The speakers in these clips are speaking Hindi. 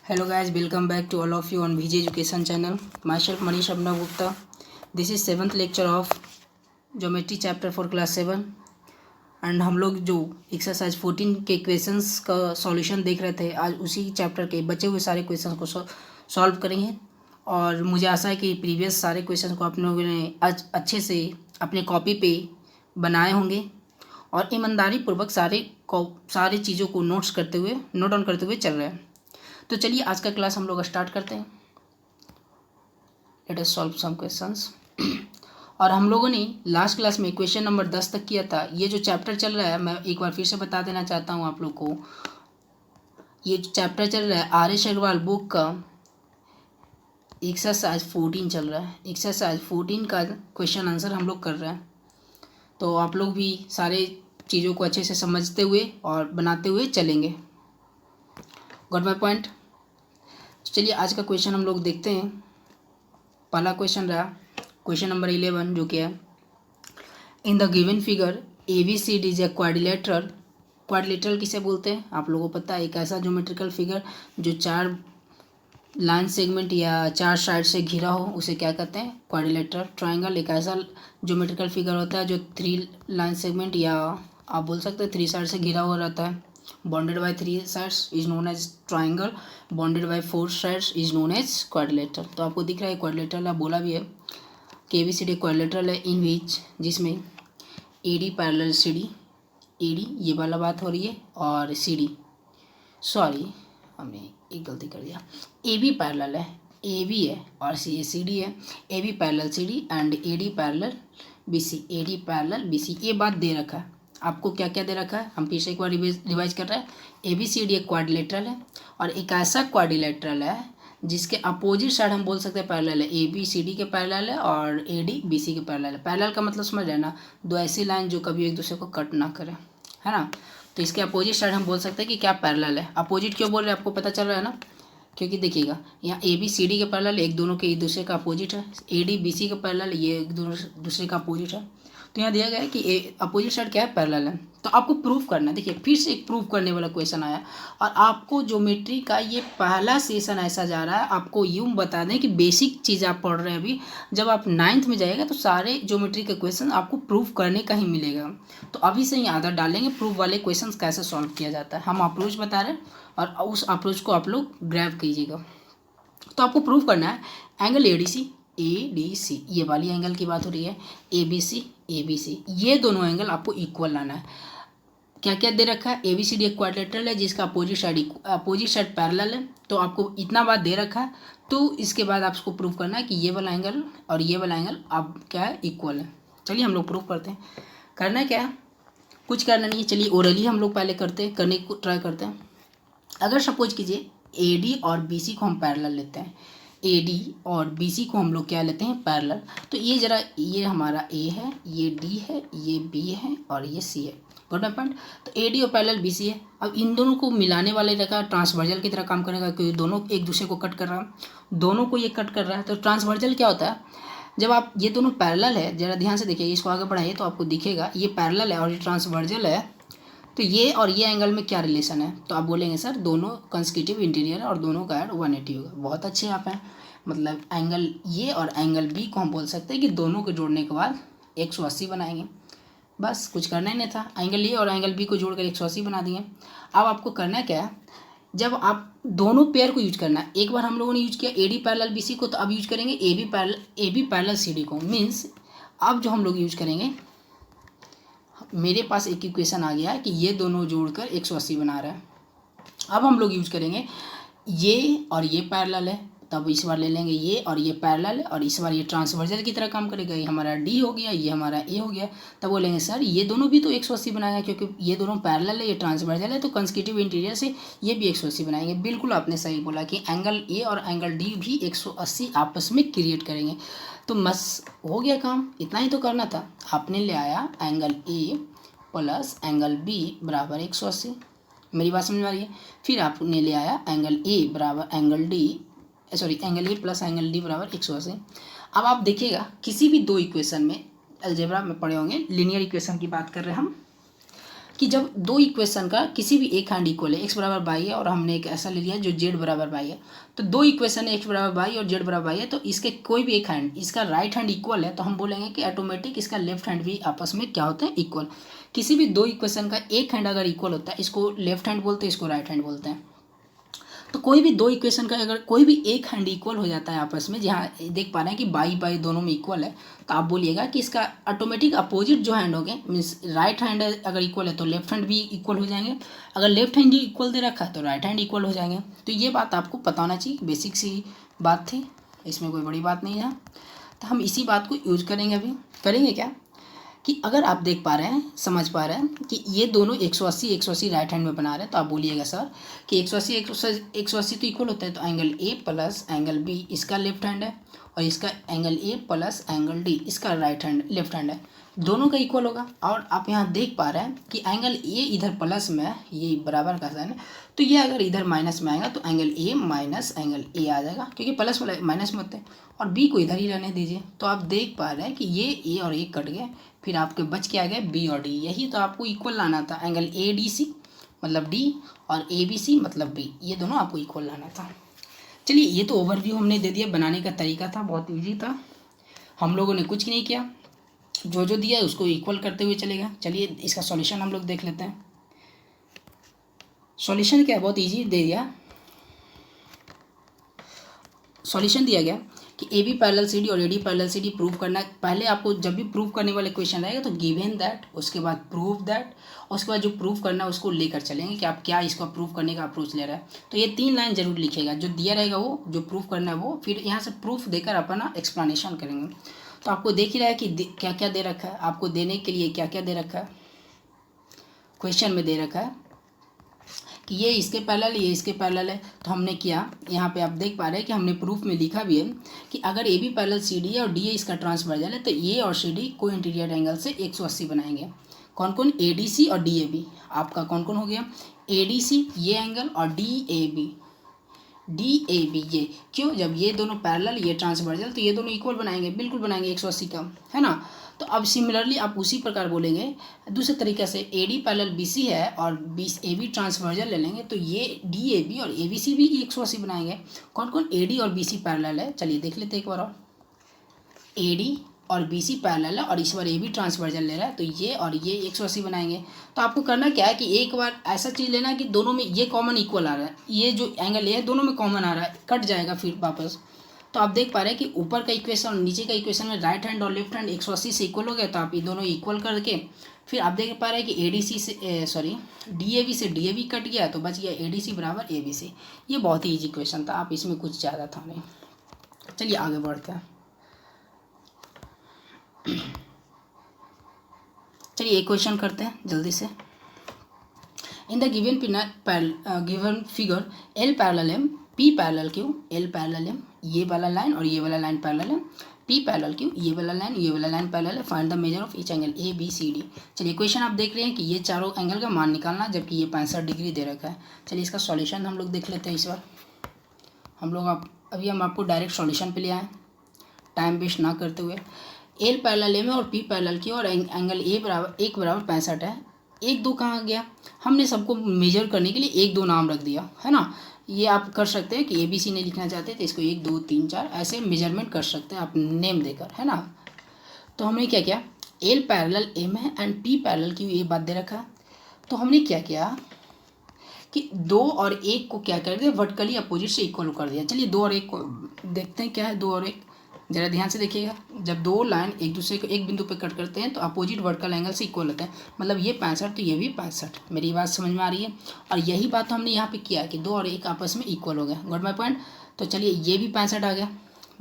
Hello guys, welcome back to all of you on VJ Education channel. Myself Manish Abhinav Gupta. This is 7th lecture of Geometry chapter for class 7 and हम लोग जो एक्सरसाइज 14 के क्वेश्चंस का सॉल्यूशन देख रहे थे, आज उसी चैप्टर के बचे हुए सारे क्वेश्चंस को सॉल्व करेंगे। और मुझे आशा है कि प्रीवियस सारे क्वेश्चन को आप लोगों ने आज अच्छे से अपने कॉपी पे बनाए होंगे और ईमानदारी पूर्वक सारी चीज़ों को नोट डाउन करते हुए चल रहे हैं। तो चलिए आज का क्लास हम लोग स्टार्ट करते हैं। Let us solve some questions. और हम लोगों ने लास्ट क्लास में क्वेश्चन नंबर 10 तक किया था। ये जो चैप्टर चल रहा है, मैं एक बार फिर से बता देना चाहता हूँ आप लोग को, ये जो चैप्टर चल रहा है आर.एस. अग्रवाल बुक का एक्सरसाइज 14 चल रहा है। एक्सरसाइज 14 का क्वेश्चन आंसर हम लोग कर रहे हैं। तो आप लोग भी सारे चीज़ों को अच्छे से समझते हुए और बनाते हुए चलेंगे। Got my point. चलिए आज का क्वेश्चन हम लोग देखते हैं। पहला क्वेश्चन रहा क्वेश्चन नंबर 11, जो कि है इन the given figure ABCD is a quadrilateral. Quadrilateral किसे बोलते हैं आप लोगों को पता है? एक ऐसा ज्योमेट्रिकल फिगर जो 4 लाइन सेगमेंट या 4 साइड से घिरा हो, उसे क्या कहते हैं? क्वाड्रिलेटरल। ट्राइंगल एक ऐसा ज्योमेट्रिकल फिगर होता है जो 3 लाइन सेगमेंट या आप बोल सकते हैं 3 साइड से घिरा हुआ रहता है। Bounded by 3 sides is known as triangle, bounded by 4 sides is known as quadrilateral. तो आपको दिख रहा है क्वाड्रिलेटरल, आप बोला भी है कि ABCD क्वाड्रिलेटरल है इन विच, जिसमें AD पैरेलल CD, AD ये वाला बात हो रही है, और CD सॉरी हमने एक गलती कर दिया, AB पैरेलल है, AB है और CD है। AB parallel CD and AD parallel BC, AD parallel BC। ये बात दे रखा है आपको। क्या क्या दे रखा है हम फिर से एक बार रिवाइज कर रहे हैं। ABCD एक क्वाड्रिलेटरल है और एक ऐसा क्वाड्रिलेटरल है जिसके अपोजिट साइड हम बोल सकते हैं पैरेलल है। ABCD के पैरेलल है और AD BC के पैरेलल है। पैरेलल का मतलब समझ रहे हैं ना, दो ऐसी लाइन जो कभी एक दूसरे को कट ना करें, है ना। तो इसके अपोजिट साइड हम बोल सकते हैं कि क्या पैरेलल है। अपोजिट क्यों बोल रहे हैं आपको पता चल रहा है ना, क्योंकि देखिएगा यहाँ ABCD के पैरेलल एक दोनों के एक दूसरे का अपोजिट है, AD BC के पैरेलल ये एक दूसरे का अपोजिट है। तो यहाँ दिया गया है कि अपोजिट साइड क्या है? पैरेलल है। तो आपको प्रूफ करना है। देखिए फिर से एक प्रूफ करने वाला क्वेश्चन आया और आपको ज्योमेट्री का ये पहला सेशन ऐसा जा रहा है। आपको यूँ बता दें कि बेसिक चीज़ आप पढ़ रहे हैं अभी, जब आप 9th में जाएगा तो सारे ज्योमेट्री के क्वेश्चन आपको प्रूफ करने का ही मिलेगा। तो अभी से ही आदत डालेंगे प्रूफ वाले क्वेश्चन कैसे सॉल्व किया जाता है। हम अप्रोच बता रहे हैं और उस अप्रोच को आप लोग ग्रैब कीजिएगा। तो आपको प्रूफ करना है एंगल ADC, ये वाली एंगल की बात हो रही है, ABC, ये दोनों एंगल आपको इक्वल लाना है। क्या क्या दे रखा है? ABCD एक क्वाड्रिलेटरल है जिसका अपोजिट साइड पैरेलल है। तो आपको इतना बात दे रखा है। तो इसके बाद आपको प्रूफ करना है कि ये वाला एंगल और ये वाला एंगल आप क्या है? इक्वल है। चलिए हम लोग प्रूफ करते हैं। करना है क्या? कुछ करना नहीं है। चलिए ओरली हम लोग पहले करने को ट्राई करते हैं। अगर सपोज कीजिए AD और BC को हम पैरेलल लेते हैं, AD और BC को हम लोग क्या लेते हैं? पैरेलल। तो ये हमारा A है, ये D है, ये B है और ये C है। Got my point. तो AD और पैरेलल BC है। अब इन दोनों को मिलाने वाले रखा ट्रांसवर्जल की तरह काम करेगा, क्योंकि दोनों एक दूसरे को कट कर रहा है, दोनों को ये कट कर रहा है। तो ट्रांसवर्जल क्या होता है? जब आप ये दोनों पैरेलल है, जरा ध्यान से देखिए, इसको आगे बढ़ाइए तो आपको दिखेगा ये पैरेलल है और ये ट्रांसवर्जल है। तो ये और ये एंगल में क्या रिलेशन है? तो आप बोलेंगे सर दोनों कंसेक्यूटिव इंटीरियर और दोनों का एड 180 होगा। बहुत अच्छे आप हैं। मतलब एंगल ये और एंगल बी को हम बोल सकते हैं कि दोनों को जोड़ने के बाद 180 बनाएंगे। बस कुछ करना ही नहीं था। एंगल ए और एंगल बी को जोड़कर 180 बना दिए। अब आपको करना क्या है? जब आप दोनों पेयर को यूज करना है, एक बार हम लोगों ने यूज किया AD पैरेलल BC को, तो अब यूज करेंगे AB पैरेलल CD को। मीन्स अब जो हम लोग यूज करेंगे, मेरे पास एक इक्वेशन आ गया है कि ये दोनों जोड़कर 180 बना रहा है। अब हम लोग यूज करेंगे ये और ये पैरेलल है, तब इस बार ले लेंगे ये और ये पैरेलल है और इस बार ये ट्रांसवर्जल की तरह काम करेगा। ये हमारा D हो गया, ये हमारा A हो गया। तब बोलेंगे सर ये दोनों भी तो 180 बनाएगा, क्योंकि ये दोनों पैरेलल है, ये ट्रांसवर्जल है, तो कंसेक्यूटिव इंटीरियर से ये भी 180 बनाएंगे। बिल्कुल आपने सही बोला कि एंगल A और एंगल D भी 180 आपस में क्रिएट करेंगे। तो बस हो गया काम, इतना ही तो करना था। आपने ले आया angle A plus angle B बराबर 180। मेरी बात समझ में आ रही है? फिर आपने ले आया एंगल A बराबर angle A plus angle D बराबर 180। अब आप देखिएगा किसी भी दो इक्वेशन में, अलजेब्रा में पढ़े होंगे, लीनियर इक्वेशन की बात कर रहे हैं हम। कि जब दो इक्वेशन का किसी भी एक हैंड इक्वल है, एक्स बराबर बाई है और हमने एक ऐसा ले लिया जो जेड बराबर बाई है, तो दो इक्वेशन है एक्स बराबर बाई और जेड बराबर बाई है, तो इसके कोई भी एक हैंड, इसका राइट हैंड इक्वल है, तो हम बोलेंगे कि ऑटोमेटिक इसका लेफ्ट हैंड भी आपस में क्या होते हैं, इक्वल। किसी भी दो इक्वेशन का एक हैंड अगर इक्वल होता है, इसको लेफ्ट हैंड बोलते हैं, इसको राइट हैंड बोलते हैं। तो कोई भी दो इक्वेशन का अगर कोई भी एक हैंड इक्वल हो जाता है आपस में, जहाँ देख पा रहे हैं कि बाई बाई दोनों में इक्वल है, तो आप बोलिएगा कि इसका ऑटोमेटिक अपोजिट जो हैंड होंगे, मीन्स राइट हैंड अगर इक्वल है तो लेफ्ट हैंड भी इक्वल हो जाएंगे, अगर लेफ्ट हैंड ही इक्वल दे रखा है तो राइट हैंड इक्वल हो जाएंगे। तो ये बात आपको पता होना चाहिए, बेसिक सी बात थी, इसमें कोई बड़ी बात नहीं है। तो हम इसी बात को यूज करेंगे, अभी करेंगे क्या कि अगर आप देख पा रहे हैं, समझ पा रहे हैं कि ये दोनों 180 राइट हैंड में बना रहे हैं, तो आप बोलिएगा सर कि 180 तो इक्वल होता है, तो angle A plus angle B इसका लेफ्ट हैंड है और इसका angle A plus angle D इसका राइट हैंड लेफ्ट हैंड है, दोनों का इक्वल होगा। और आप यहाँ देख पा रहे हैं कि एंगल ए इधर प्लस में है, ये बराबर का साइन है, तो ये अगर इधर माइनस में आएगा तो angle a minus angle a आ जाएगा, क्योंकि प्लस माइनस में होते हैं, और बी को इधर ही रहने दीजिए। तो आप देख पा रहे हैं कि ये ए और ए कट गए, फिर आपके बच के आ गए बी और डी, यही तो आपको इक्वल लाना था, एंगल ए डी सी मतलब डी और ए बी सी मतलब बी, ये दोनों आपको इक्वल लाना था। चलिए ये तो ओवरव्यू हमने दे दिया, बनाने का तरीका था, बहुत इजी था, हम लोगों ने कुछ नहीं किया, जो जो दिया है उसको इक्वल करते हुए चलेगा। चलिए इसका सॉल्यूशन हम लोग देख लेते हैं। सॉल्यूशन क्या है, बहुत इजी दे दिया, सॉल्यूशन दिया गया कि a B parallel C d और A D parallel C d prove करना है। पहले आपको जब भी प्रूव करने वाले क्वेश्चन रहेगा तो गिवन दैट, उसके बाद प्रूव दैट, और उसके बाद जो प्रूव करना है उसको लेकर चलेंगे कि आप क्या इसको प्रूव करने का अप्रोच ले रहे हैं। तो ये 3 लाइन जरूर लिखेगा, जो दिया रहेगा वो, जो प्रूव करना है वो, फिर यहाँ से प्रूफ देकर अपना एक्सप्लेनेशन करेंगे। तो आपको देख ही रहा है कि क्या क्या दे रखा है, आपको देने के लिए क्या क्या दे रखा है, क्वेश्चन में दे रखा है कि ये इसके पैरेलल, ये इसके पैरेलल है। तो हमने किया, यहाँ पे आप देख पा रहे हैं कि हमने प्रूफ में लिखा भी है कि अगर A B parallel C D है और डी ए इसका ट्रांसवर्जल है, तो ए और सी डी को इंटीरियर एंगल से 180 बनाएंगे। कौन कौन, ए डी सी और डी ए बी, आपका कौन कौन हो गया, ए डी सी ये एंगल और डी ए बी ये क्यों, जब ये दोनों पैरेलल ये ट्रांसवर्जल, तो ये दोनों इक्वल बनाएंगे, बिल्कुल बनाएंगे 180 का, है ना। तो अब सिमिलरली आप उसी प्रकार बोलेंगे दूसरे तरीके से, A D parallel B C है और बी ए बी ट्रांसवर्जल ले लेंगे, तो ये डी ए बी और ए बी सी भी 180 बनाएंगे। कौन कौन ए डी और बी सी पैरेलल है, चलिए देख लेते एक बार और, ए डी और बी सी पैरेलल है और इस बार ए बी ट्रांसवर्जल ले रहा है, तो ये और ये 180 बनाएंगे। तो आपको करना क्या है कि एक बार ऐसा चीज़ लेना कि दोनों में ये कॉमन इक्वल आ रहा है, ये जो एंगल है दोनों में कॉमन आ रहा है, कट जाएगा फिर वापस। तो आप देख पा रहे हैं कि ऊपर का इक्वेशन और नीचे का इक्वेशन में राइट हैंड और लेफ्ट हैंड 180 से इक्वल हो गया, तो आप ये दोनों इक्वल करके फिर आप देख पा रहे हैं कि ए डी सी से सॉरी डी ए बी से डी ए बी कट गया, तो बच गया ए डी सी बराबर ए बी सी। ये बहुत ही ईजी क्वेश्चन था, आप इसमें कुछ ज़्यादा था नहीं। चलिए आगे बढ़ते हैं। चलिए एक क्वेश्चन करते हैं जल्दी से। In the given figure L parallel M P parallel Q, L parallel M ये वाला लाइन और ये वाला लाइन पैरेलल है, पी पैरेलल क्यू ये वाला लाइन पैरेलल है, find the measure of each angle A B C D. चलिए क्वेश्चन आप देख रहे हैं कि ये चारों एंगल का मान निकालना, जबकि ये 65 डिग्री दे रखा है। चलिए इसका सॉल्यूशन हम लोग देख लेते हैं। इस बार हम लोग अभी हम आपको डायरेक्ट सॉल्यूशन पे ले आए, टाइम वेस्ट ना करते हुए। एल पैरेलल एम है और पी पैरेलल क्यू और एंगल ए बराबर 65 है। 1 2 कहाँ गया, हमने सबको मेजर करने के लिए 1 2 नाम रख दिया, है ना। ये आप कर सकते हैं कि ए बी सी नहीं लिखना चाहते तो इसको 1 2 3 4 ऐसे मेजरमेंट कर सकते हैं आप नेम देकर, है ना। तो हमने क्या किया, एल पैरेलल एम है एंड पी पैरेलल क्यू, ये बात दे रखा है। तो हमने क्या किया कि 2 और 1 को क्या कर दिया, वर्टिकली अपोजिट से इक्वल कर दिया। चलिए 2 और 1 को देखते हैं क्या है। 2 और 1 ज़रा ध्यान से देखिएगा, जब दो लाइन एक दूसरे को एक बिंदु पे कट करते हैं तो अपोजिट वर्टिकल एंगल से इक्वल होता है, मतलब ये 65 तो ये भी 65। मेरी बात समझ में आ रही है। और यही बात हमने यहाँ पे किया कि 2 और 1 आपस में इक्वल हो गया, गॉट माय पॉइंट। तो चलिए ये भी 65 आ गया,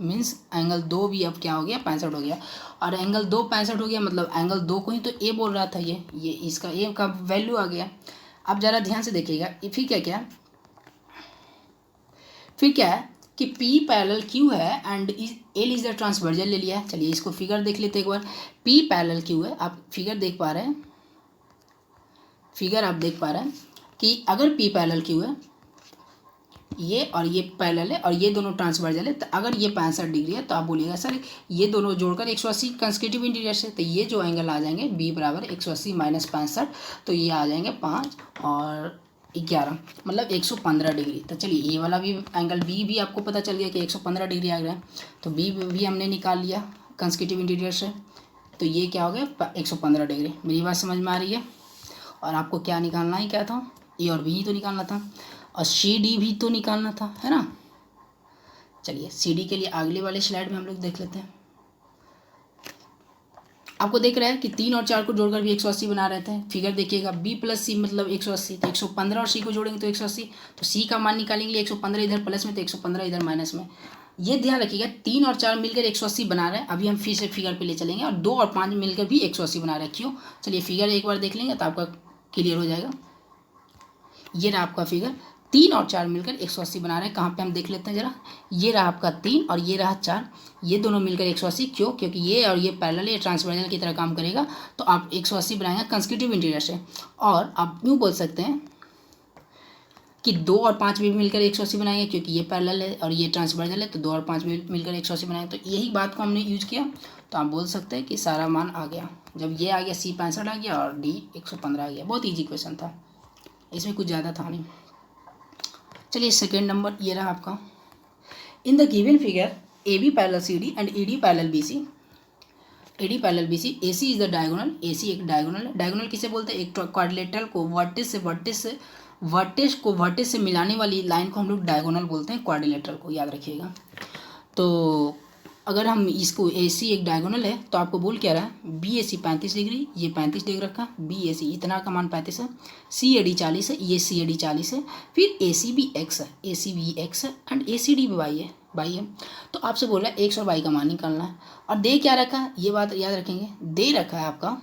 मीन्स एंगल 2 भी अब क्या हो गया, 65 हो गया। और एंगल 2 65 हो गया, मतलब एंगल 2 को ही तो ए बोल रहा था, ये इसका ए का वैल्यू आ गया। अब ज़रा ध्यान से देखिएगा, फिर क्या है कि P पैरेलल Q है and L is the transversal ले लिया है। चलिए इसको फिगर देख लेते हैं एक बार। P पैरेलल Q है, आप फिगर देख पा रहे हैं, फिगर आप देख पा रहे हैं कि अगर P पैरेलल Q है, ये और ये पैरेलल है और ये दोनों ट्रांसवर्जल है। तो अगर ये 65 डिग्री है तो आप बोलिएगा सर ये दोनों जोड़कर 180 कंसेक्यूटिव इंटीरियर्स है। तो ये जो एंगल आ जाएंगे b बराबर 180 माइनस 65, तो ये आ जाएंगे 5 और 11, मतलब 115 डिग्री। तो चलिए ये वाला भी एंगल b भी आपको पता चल गया कि 115 डिग्री आ गया, तो b भी हमने निकाल लिया कंसेक्यूटिव इंटीरियर से। तो ये क्या हो गया 115 डिग्री। मेरी बात समझ में आ रही है? और आपको क्या निकालना है, क्या था, ए और बी ही तो निकालना था और सी डी भी तो निकालना था, है ना। चलिए सी डी के लिए अगले वाले स्लाइड में हम लोग देख लेते हैं। आपको देख रहा है कि 3 और 4 को जोड़कर भी 180 बना रहते हैं। फिगर देखिएगा b प्लस सी मतलब 180, तो 115 और सी को जोड़ेंगे तो 180, तो सी का मान निकालेंगे 115 इधर प्लस में तो 115 इधर माइनस में। ये ध्यान रखिएगा 3 और 4 मिलकर 180 बना रहे हैं। अभी हम फिर से फिगर पे ले चलेंगे और 2 और 5 मिलकर भी 180 बना रहे हैं। क्यों? चलिए फिगर एक बार देख लेंगे तो आपका क्लियर हो जाएगा। ये रहा आपका फिगर, 3 और 4 मिलकर 180 बना रहे हैं। कहाँ पे हम देख लेते हैं ज़रा। ये रहा आपका 3 और ये रहा 4, ये दोनों मिलकर 180। क्यों? क्योंकि ये और ये पैरेलल ये ट्रांसवर्जल की तरह काम करेगा, तो आप 180 बनाएंगे कंसेक्यूटिव इंटीरियर से। और आप यूँ बोल सकते हैं कि 2 और 5 भी मिलकर 180 बनाएंगे, क्योंकि ये पैरेलल है और ये ट्रांसवर्जल है, तो 2 और 5 भी मिलकर 180 बनाएंगे। तो यही बात को हमने यूज किया, तो आप बोल सकते हैं कि सारा मान आ गया। जब ये आ गया C 65 आ गया और D 115 आ गया। बहुत ईजी क्वेश्चन था, इसमें कुछ ज़्यादा था नहीं। चलिए सेकेंड नंबर ये रहा आपका। In the given figure A B parallel C D and E D parallel B C, A D parallel B C, A C is the diagonal. A C एक डायगोनल है। डायगोनल किसे बोलते हैं? एक क्वाड्रिलेटरल को वर्टेक्स से मिलाने वाली लाइन को हम लोग डायगोनल बोलते हैं, क्वाड्रिलेटरल को, याद रखिएगा। तो अगर हम इसको ए सी एक डायगोनल है तो आपको बोल क्या रहा है, बी ए सी 35 डिग्री, ये 35 डिग्री रखा, बी ए सी इतना का मान 35 है, सी ए डी 40 है, ये सी ए डी 40 है, फिर ए सी बी एक्स है, ए सी बी एक्स है एंड ए सी डी भी वाई है। तो आपसे बोल रहा है एक्स और वाई का मान निकालना है। और दे क्या रखा है, ये बात याद रखेंगे, दे रखा है आपका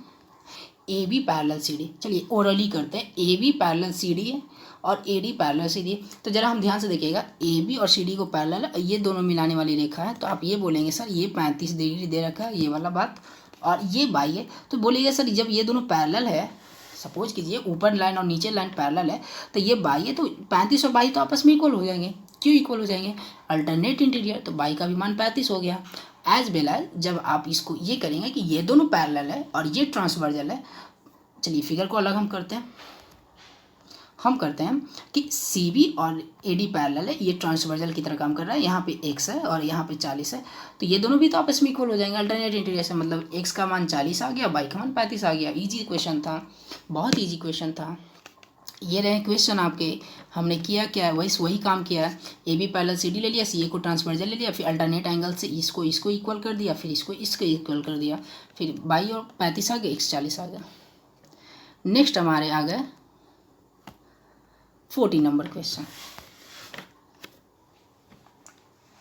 A B parallel C D. चलिए ओरली करते हैं, A B parallel C D है और A D parallel C D. तो जरा हम ध्यान से देखिएगा, ए बी और सी डी को पैरेलल है, ये दोनों मिलाने वाली रेखा है। तो आप ये बोलेंगे सर ये 35 डिग्री दे रखा है, ये वाला बात, और ये बाई है। तो बोलिएगा सर जब ये दोनों पैरेलल है, सपोज कीजिए ऊपर लाइन और नीचे लाइन पैरेलल है, तो ये बाई है, तो 35 और बाई तो आपस में इक्वल हो जाएंगे। क्यों इक्वल हो जाएंगे? अल्टरनेट इंटीरियर, तो बाई का भी मान 35 हो गया। एज वेल एज जब आप इसको ये करेंगे कि ये दोनों पैरेलल है और ये ट्रांसवर्जल है। चलिए फिगर को अलग हम करते हैं कि सी बी और ए डी पैरेलल है, ये ट्रांसवर्जल की तरह काम कर रहा है। यहाँ पे x है और यहाँ पे 40 है, तो ये दोनों भी तो आपस में इक्वल हो जाएंगे अल्टरनेट इंटीरियर से। मतलब x का मान 40 आ गया, y का मान 35 आ गया। इजी क्वेश्चन था, बहुत ईजी क्वेश्चन था। ये रहे क्वेश्चन आपके। हमने किया क्या है, वही काम किया है। A B parallel C D ले लिया, सी ए को ट्रांसवर्जल ले लिया, फिर अल्टरनेट एंगल से इसको इक्वल कर दिया, फिर इसको इक्वल कर दिया, फिर y और 35 आ गया, x 40 आ गया। नेक्स्ट हमारे आ गए 40 नंबर क्वेश्चन।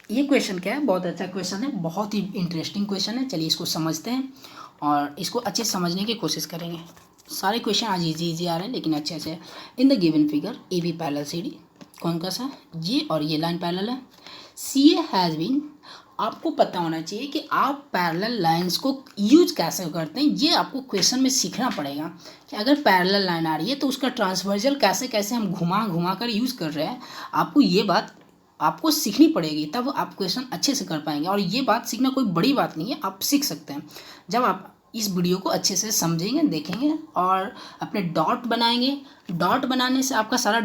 ये क्वेश्चन क्या है, बहुत अच्छा क्वेश्चन है, बहुत ही इंटरेस्टिंग क्वेश्चन है। चलिए इसको समझते हैं और इसको अच्छे से समझने की कोशिश करेंगे। सारे क्वेश्चन आज इजी आ रहे हैं, लेकिन अच्छे से। In the given figure A B parallel C D, कौन सा सा, ये और ये लाइन पैरेलल है। सी ए हैज़ बीन, आपको पता होना चाहिए कि आप पैरेलल लाइंस को यूज कैसे करते हैं। ये आपको क्वेश्चन में सीखना पड़ेगा कि अगर पैरेलल लाइन आ रही है तो उसका ट्रांसवर्जल कैसे हम घुमा कर यूज़ कर रहे हैं। आपको ये बात आपको सीखनी पड़ेगी, तब आप क्वेश्चन अच्छे से कर पाएंगे। और ये बात सीखना कोई बड़ी बात नहीं है, आप सीख सकते हैं जब आप इस वीडियो को अच्छे से समझेंगे, देखेंगे और अपने डॉट बनाएंगे। डॉट बनाने से आपका सारा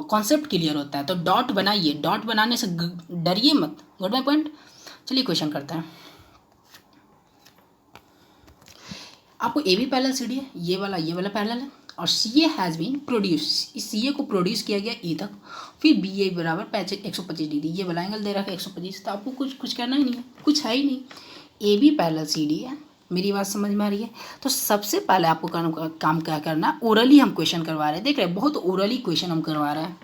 कॉन्सेप्ट क्लियर होता है। तो डॉट बनाइए, डॉट बनाने से डरिए मत। Got my point. चलिए क्वेश्चन करते हैं। आपको A B parallel C D है, ये वाला पैरेलल है, और C A has been produce, इस सी ए को प्रोड्यूस किया गया ई तक, फिर बी ए बराबर 125 डिग्री, ये वाला एंगल दे रखा है 125। तो आपको कुछ करना ही नहीं है, कुछ है ही नहीं। A B parallel C D है, मेरी बात समझ में आ रही है। तो सबसे पहले आपको काम क्या करना, ओरली हम क्वेश्चन करवा रहे हैं। देख रहे हैं, बहुत ओरली क्वेश्चन हम करवा रहे हैं।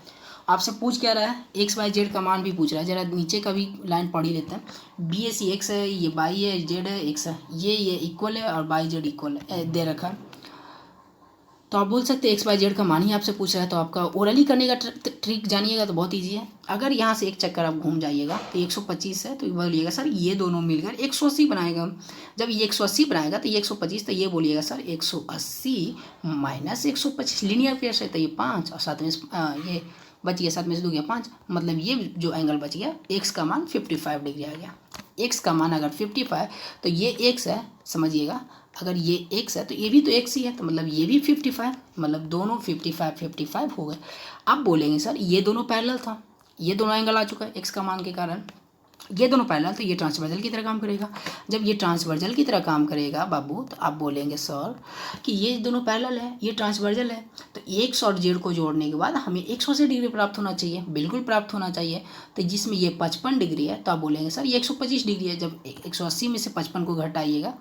आपसे पूछ क्या रहा है, एक्स वाई जेड का मान भी पूछ रहा है। जरा नीचे का भी लाइन पढ़ ही लेते हैं। बी ए सी एक्स है, ये बाई है, जेड है, एक्स है, ये इक्वल है और बाई जेड इक्वल है दे रखा है। तो आप बोल सकते हैं एक्स वाई जेड का मान ही आपसे पूछ रहा है। तो आपका ओरली करने का ट्रिक जानिएगा तो बहुत ईजी है। अगर यहाँ से एक चक्कर आप घूम जाइएगा तो 125 है, तो बोलिएगा सर ये दोनों मिलकर 180 बनाएगा। जब ये 180 बनाएगा तो ये 125, तो ये बोलिएगा सर 180 माइनस 125, लीनियर पेयर से, तो ये 5 और साथ में ये बच गया 7 में से 2 गया 5, मतलब ये जो एंगल बच गया x का मान 55 डिग्री आ गया। x का मान अगर 55 तो ये x है, समझिएगा, अगर ये x है तो ये भी तो x ही है, तो मतलब ये भी 55, मतलब दोनों 55 हो गए। अब बोलेंगे सर ये दोनों पैरेलल था, ये दोनों एंगल आ चुका है x का मान के कारण, ये दोनों पैरेलल, तो ये ट्रांसवर्जल की तरह काम करेगा। जब ये ट्रांसवर्जल की तरह काम करेगा बाबू, तो आप बोलेंगे सर कि ये दोनों पैरेलल है, ये ट्रांसवर्जल है, तो x और z को जोड़ने के बाद हमें 180 डिग्री प्राप्त होना चाहिए, बिल्कुल प्राप्त होना चाहिए। तो जिसमें ये 55 डिग्री है, तो आप बोलेंगे सर ये 125 डिग्री है। जब 180 में से 55 को घटाइएगा,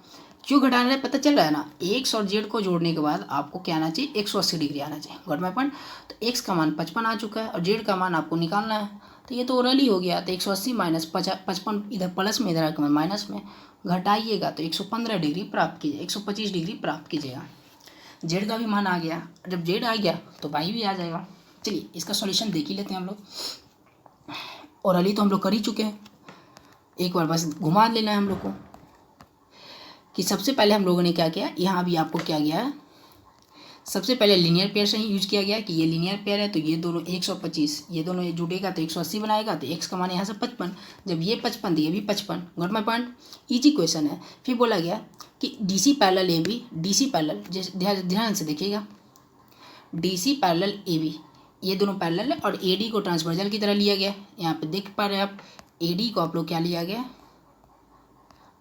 क्यों घटा रहे हैं पता चल रहा है ना, x और z को जोड़ने के बाद आपको क्या आना चाहिए, 180 डिग्री आना चाहिए। Got my point. तो x का मान 55 आ चुका है और z का मान आपको निकालना है, तो ये तो ओरल ही हो गया। तो 180 माइनस 55 इधर प्लस में, इधर माइनस में, घटाइएगा तो 115 डिग्री प्राप्त कीजिए, 125 डिग्री प्राप्त कीजिएगा। जेड का भी मान आ गया, जब जेड आ गया तो वाई भी आ जाएगा। चलिए इसका सॉल्यूशन देख ही लेते हैं हम लोग। ओरली तो हम लोग कर ही चुके हैं, एक बार बस घुमा लेना है हम लोग को कि सबसे पहले हम लोगों ने क्या किया, यहाँ भी आपको क्या गया है, सबसे पहले लीनियर पेयर से ही यूज किया गया कि ये लीनियर पेयर है, तो ये दोनों 125, ये दोनों ये जुड़ेगा तो 180 बनाएगा, तो x का मान यहाँ से 55, जब ये 55 तो ये भी 55। Got my point, easy question है। फिर बोला गया कि DC parallel AB, DC parallel, ध्यान से देखिएगा, DC पैरेलल AB, ये दोनों पैरेलल है और AD को ट्रांसवर्जल की तरह लिया गया। यहाँ पे देख पा रहे हैं आप, AD को आप लोग क्या लिया गया,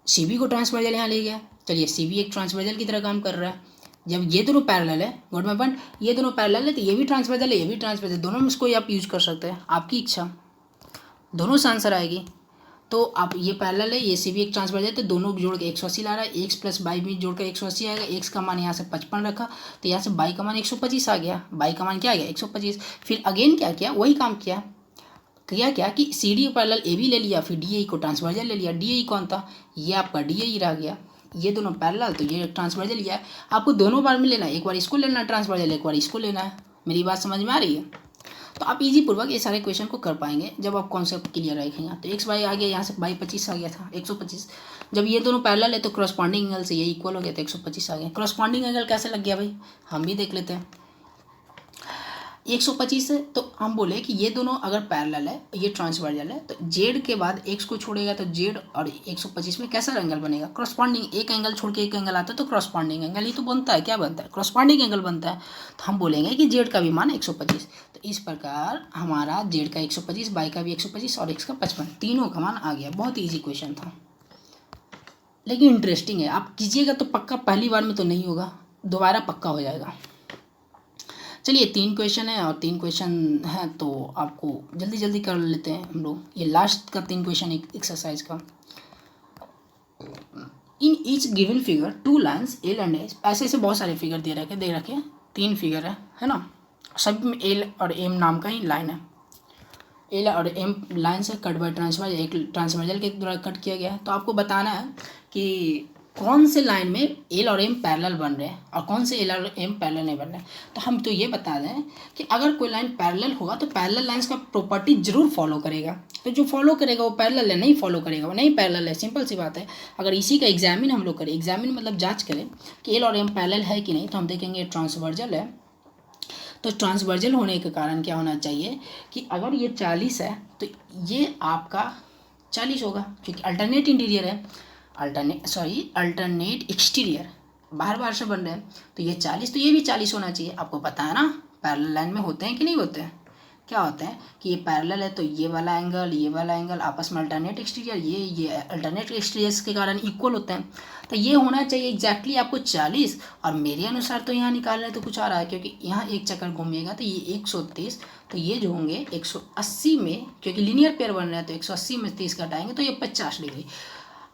CB को ट्रांसवर्जल यहाँ ले गया। चलिए CB एक ट्रांसवर्जल की तरह काम कर रहा है। जब ये दोनों पैरेलल है, गॉट माय पॉइंट, ये दोनों पैरेलल है तो ये भी ट्रांसवर्जल है, ये भी ट्रांसवर्जल, दोनों में इसको आप यूज कर सकते हैं, आपकी इच्छा, दोनों से आंसर आएगी। तो आप ये पैरेलल है, ये CB एक ट्रांसवर्जल, तो दोनों जोड़ के 180 ला रहा है, x प्लस बाई भी जोड़ कर 180 आएगा। x का मान यहाँ से 55 रखा, तो यहाँ से बाई का मान 125 आ गया, बाई का मान क्या आ गया 125। फिर अगेन क्या किया, वही काम किया क्या कि CD पैरेलल AB ले लिया, फिर DAE को ट्रांसवर्जल ले लिया। DAE कौन था, ये आपका DAE रह गया, ये दोनों पैरेलल तो ये ट्रांसवर्जल लिया है। आपको दोनों बार में लेना है, एक बार इसको लेना है ट्रांसवर्जल, एक बार इसको लेना है। मेरी बात समझ में आ रही है? तो आप इजी पूर्वक ये सारे क्वेश्चन को कर पाएंगे जब आप कॉन्सेप्ट क्लियर रखेंगे। तो x बाई आ गया, यहाँ से बाई 25 आ गया था 125। जब ये दोनों पैरेलल है तो क्रॉसपॉन्डिंग एंगल से ये इक्वल हो गया, तो 125 आ गया। क्रॉसपॉन्डिंग एंगल कैसे लग गया भाई, हम भी देख लेते हैं। 125 है तो हम बोले कि ये दोनों अगर पैरेलल है, ये ट्रांसवर्जल है, तो z के बाद x को छोड़ेगा तो z और 125 में कैसा एंगल बनेगा, क्रॉसपॉन्डिंग। एक एंगल छोड़ के एक एंगल आता है तो क्रॉसपॉन्डिंग एंगल ही तो बनता है, क्या बनता है, क्रॉसपॉन्डिंग एंगल बनता है। तो हम बोलेंगे कि z का भी मान 125। तो इस प्रकार हमारा z का 125, y का भी 125 और x का 55, तीनों का मान आ गया। बहुत ईजी क्वेश्चन था, लेकिन इंटरेस्टिंग है। आप कीजिएगा तो पक्का, पहली बार में तो नहीं होगा, दोबारा पक्का हो जाएगा। चलिए 3 क्वेश्चन है और 3 क्वेश्चन है तो आपको जल्दी जल्दी कर लेते हैं हम लोग। ये लास्ट का 3 क्वेश्चन एक्सरसाइज का। In each given figure 2 lines L and H, ऐसे ऐसे बहुत सारे फिगर दे रखे 3 फिगर है ना, सभी में एल और एम नाम का ही लाइन है। एल और एम लाइन से कट बाय ट्रांसवर्जल, एक ट्रांसवर्जल के द्वारा कट किया गया है। तो आपको बताना है कि कौन से लाइन में एल और एम पैरेलल बन रहे हैं और कौन से एल और एम पैरेलल नहीं बन रहे हैं। तो हम तो ये बता दें कि अगर कोई लाइन पैरेलल होगा तो पैरेलल लाइंस का प्रॉपर्टी जरूर फॉलो करेगा। तो जो फॉलो करेगा वो पैरेलल है, नहीं फॉलो करेगा वो नहीं पैरेलल है, सिंपल सी बात है। अगर इसी का एग्जामिन हम लोग करें, एग्जामिन मतलब जाँच करें कि एल और एम पैरेलल है कि नहीं, तो हम देखेंगे ट्रांसवर्जल है। तो ट्रांसवर्जल होने के कारण क्या होना चाहिए कि अगर ये 40 है तो ये आपका 40 होगा, क्योंकि अल्टरनेट इंटीरियर है, अल्टरनेट एक्सटीरियर बार बार से बन रहे हैं, तो ये 40, तो ये भी 40 होना चाहिए। आपको पता है ना पैरेलल लाइन में होते हैं कि नहीं होते हैं, क्या होते हैं कि ये पैरेलल है तो ये वाला एंगल आपस में अल्टरनेट एक्सटीरियर, ये अल्टरनेट एक्सटीरियर के कारण इक्वल होते हैं। तो ये होना चाहिए एग्जैक्टली आपको 40, और मेरे अनुसार तो यहाँ निकाल रहे तो कुछ आ रहा है, क्योंकि यहाँ एक चक्कर घूमिएगा तो ये 130, तो ये जो होंगे 180 में, क्योंकि लीनियर पेयर बन रहे हैं तो 180 में 30 घटाएंगे तो ये 50 डिग्री।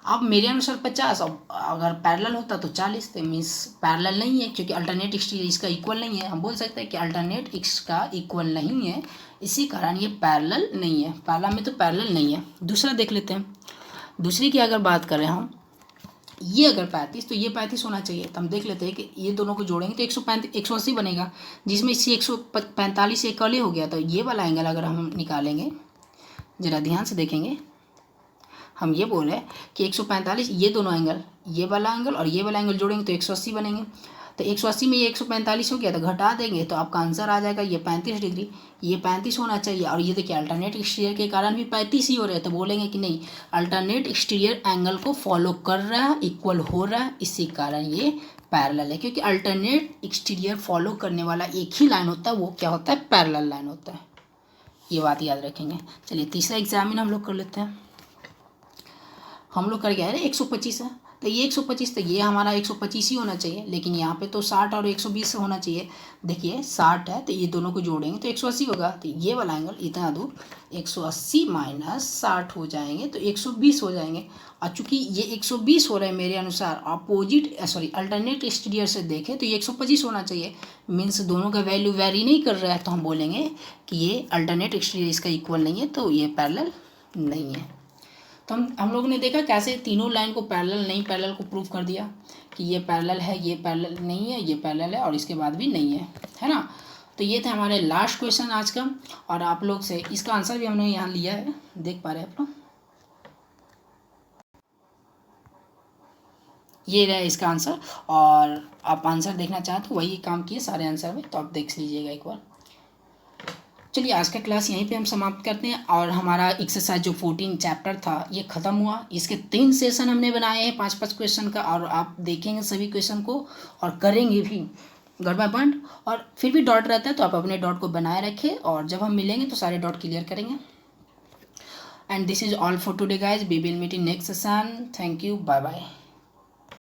अब मेरे अनुसार 50, अब अगर पैरेलल होता तो 40, तो मीन्स पैरेलल नहीं है, क्योंकि अल्टरनेट एक्सटीरियर इसका इक्वल नहीं है। हम बोल सकते हैं कि अल्टरनेट इसका इक्वल नहीं है, इसी कारण ये पैरेलल नहीं है, पहला में तो पैरेलल नहीं है। दूसरा देख लेते हैं, दूसरी की अगर बात करें हम, ये अगर 35 तो ये 35 होना चाहिए। तो हम देख लेते हैं कि ये दोनों को जोड़ेंगे तो 180 बनेगा, जिसमें इसी 145 से इक्वल हो गया। तो ये वाला एंगल अगर हम निकालेंगे, ज़रा ध्यान से देखेंगे, हम ये बोल रहे हैं कि 145, ये दोनों एंगल, ये वाला एंगल और ये वाला एंगल जोड़ेंगे तो 180 बनेंगे। तो 180 में ये 145 हो गया तो घटा देंगे तो आपका आंसर आ जाएगा ये 35 डिग्री, ये 35 होना चाहिए। और ये देखिए अल्टरनेट एक्सटीरियर के कारण भी 35 ही हो रहे हैं, तो बोलेंगे कि नहीं अल्टरनेट एक्सटीरियर एंगल को फॉलो कर रहा है, इक्वल हो रहा है, इसी कारण ये पैरेलल है। क्योंकि अल्टरनेट एक्सटीरियर फॉलो करने वाला एक ही लाइन होता है, वो क्या होता है, पैरेलल लाइन होता है। ये बात याद रखेंगे। चलिए तीसरा एग्जामिन हम लोग कर लेते हैं। हम लोग कर गया है 125 है, तो ये 125 तो ये हमारा 125 ही होना चाहिए, लेकिन यहाँ पे तो 60 और 120 होना चाहिए। देखिए 60 है तो ये दोनों को जोड़ेंगे तो 180 होगा, तो ये वाला एंगल इतना दूर 180 माइनस 60 हो जाएंगे तो 120 हो जाएंगे। और चूंकि ये 120 हो रहे हैं मेरे अनुसार अपोजिट अल्टरनेट एक्सटीरियर से देखें तो ये 125 होना चाहिए, मीन्स दोनों का वैल्यू वेरी नहीं कर रहा है, तो हम बोलेंगे कि ये अल्टरनेट एक्सटीरियर इसका इक्वल नहीं है, तो ये पैरेलल नहीं है। तो हम लोगों ने देखा कैसे तीनों लाइन को पैरेलल नहीं पैरेलल को प्रूव कर दिया कि ये पैरेलल है, ये पैरेलल नहीं है, ये पैरेलल है और इसके बाद भी नहीं है ना। तो ये थे हमारे लास्ट क्वेश्चन आज का, और आप लोग से इसका आंसर भी हमने यहाँ लिया है, देख पा रहे हैं आप लोग, ये रहा इसका आंसर। और आप आंसर देखना चाहें तो वही काम किए सारे आंसर में, तो आप देख लीजिएगा एक बार। चलिए आज का क्लास यहीं पे हम समाप्त करते हैं, और हमारा एक्सरसाइज जो 14 चैप्टर था ये ख़त्म हुआ। इसके 3 सेशन हमने बनाए हैं 5-5 क्वेश्चन का, और आप देखेंगे सभी क्वेश्चन को और करेंगे भी घर बाय पॉइंट। और फिर भी डॉट रहता है तो आप अपने डॉट को बनाए रखें, और जब हम मिलेंगे तो सारे डॉट क्लियर करेंगे। And this is all for today guys, we will meet in next session. Thank you, bye bye.